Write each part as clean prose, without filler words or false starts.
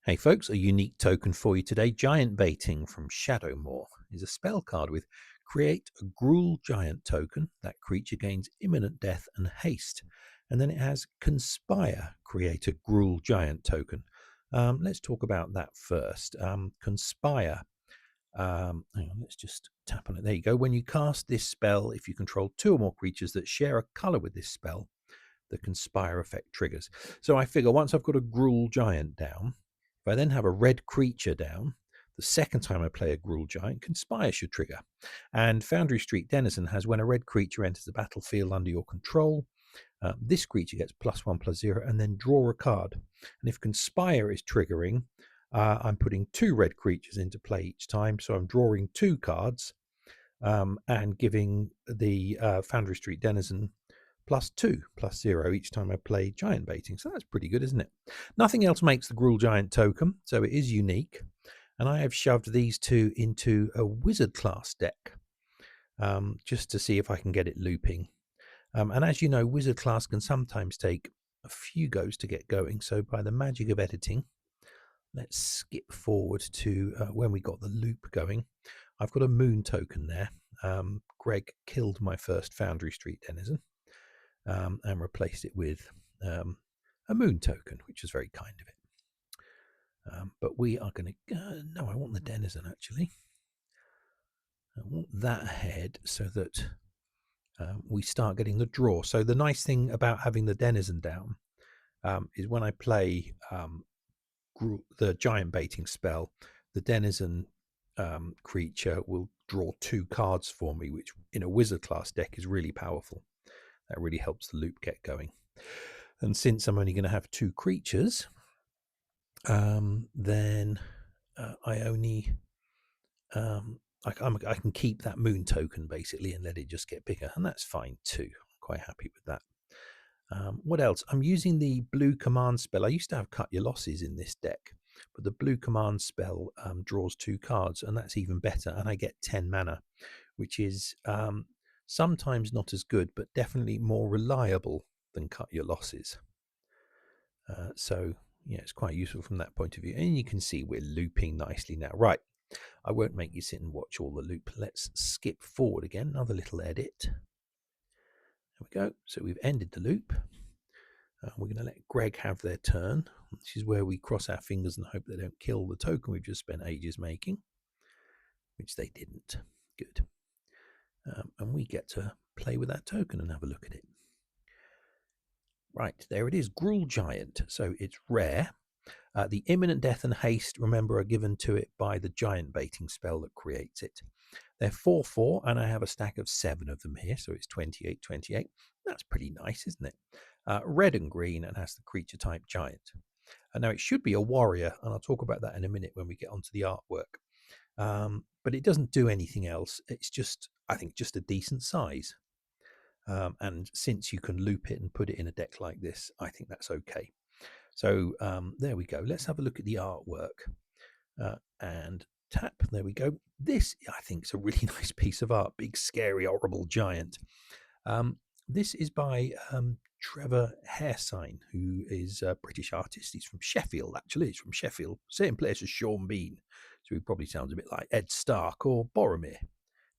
Hey folks, a unique token for you today. Giant Baiting from Shadowmoor is a spell card with create a Gruul giant token. That creature gains imminent death and haste. And then it has Conspire, create a Gruul giant token. Let's talk about that first. Conspire. Hang on, let's just tap on it. There you go. When you cast this spell, if you control two or more creatures that share a color with this spell, the Conspire effect triggers. So I figure once I've got a Gruul giant down, if I then have a red creature down, the second time I play a Gruul giant, Conspire should trigger. And Foundry Street Denizen has when a red creature enters the battlefield under your control, this creature gets +1/+0 and then draw a card. And if Conspire is triggering, I'm putting two red creatures into play each time. So I'm drawing two cards and giving the Foundry Street Denizen +2/+0 each time I play Giant Baiting. So that's pretty good, isn't it? Nothing else makes the Gruul Giant token, so it is unique. And I have shoved these two into a Wizard class deck just to see if I can get it looping. And as you know, Wizard class can sometimes take a few goes to get going. So by the magic of editing, let's skip forward to when we got the loop going. I've got a moon token there. Greg killed my first Foundry Street Denizen. And replaced it with a moon token, which is very kind of it. But we are going to, no, I want the denizen actually. I want that ahead so that we start getting the draw. So the nice thing about having the denizen down is when I play the giant baiting spell, the denizen creature will draw two cards for me, which in a wizard class deck is really powerful. That really helps the loop get going. And since I'm only going to have two creatures, then I only I can keep that moon token basically and let it just get bigger, and that's fine too. I'm quite happy with that. What else? I'm using the blue command spell. I used to have Cut Your Losses in this deck, but the blue command spell draws two cards, and that's even better. And I get 10 mana, which is sometimes not as good, but definitely more reliable than Cut Your Losses. So yeah, it's quite useful from that point of view. And you can see we're looping nicely now. Right, I won't make you sit and watch all the loop. Let's skip forward again, another little edit. There we go. So we've ended the loop. We're going to let Greg have their turn. This is where we cross our fingers and hope they don't kill the token we've just spent ages making, which they didn't. Good. And we get to play with that token and have a look at it. Right, there it is, Gruul Giant. So it's rare. The imminent death and haste, remember, are given to it by the giant baiting spell that creates it. They're 4/4, and I have a stack of 7 of them here, so it's 28/28. That's pretty nice, isn't it? Red and green, and has the creature type giant. Now it should be a warrior, and I'll talk about that in a minute when we get onto the artwork. But it doesn't do anything else. It's just, I think, just a decent size. And since you can loop it and put it in a deck like this, I think that's okay. So there we go. Let's have a look at the artwork and tap. There we go. This, I think, is a really nice piece of art. Big, scary, horrible giant. This is by Trevor Hairsign, who is a British artist. He's from Sheffield, actually. He's from Sheffield. Same place as Sean Bean. So he probably sounds a bit like Ed Stark or Boromir,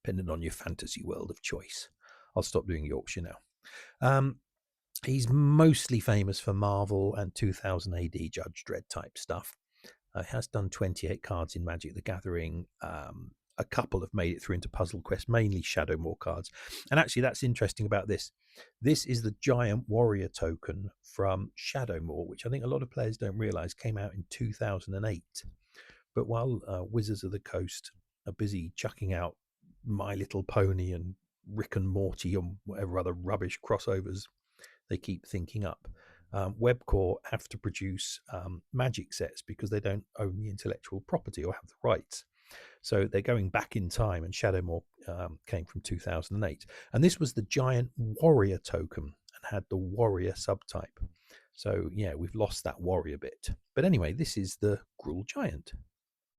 depending on your fantasy world of choice. I'll stop doing Yorkshire now. He's mostly famous for Marvel and 2000 AD Judge Dredd type stuff. He has done 28 cards in Magic the Gathering. A couple have made it through into Puzzle Quest, mainly Shadowmoor cards. And actually, that's interesting about this. This is the giant warrior token from Shadowmoor, which I think a lot of players don't realize came out in 2008. But while Wizards of the Coast are busy chucking out My Little Pony and Rick and Morty and whatever other rubbish crossovers they keep thinking up, Webcore have to produce magic sets because they don't own the intellectual property or have the rights. So they're going back in time, and Shadowmoor came from 2008. And this was the giant warrior token and had the warrior subtype. So yeah, we've lost that warrior bit. But anyway, this is the Gruul Giant.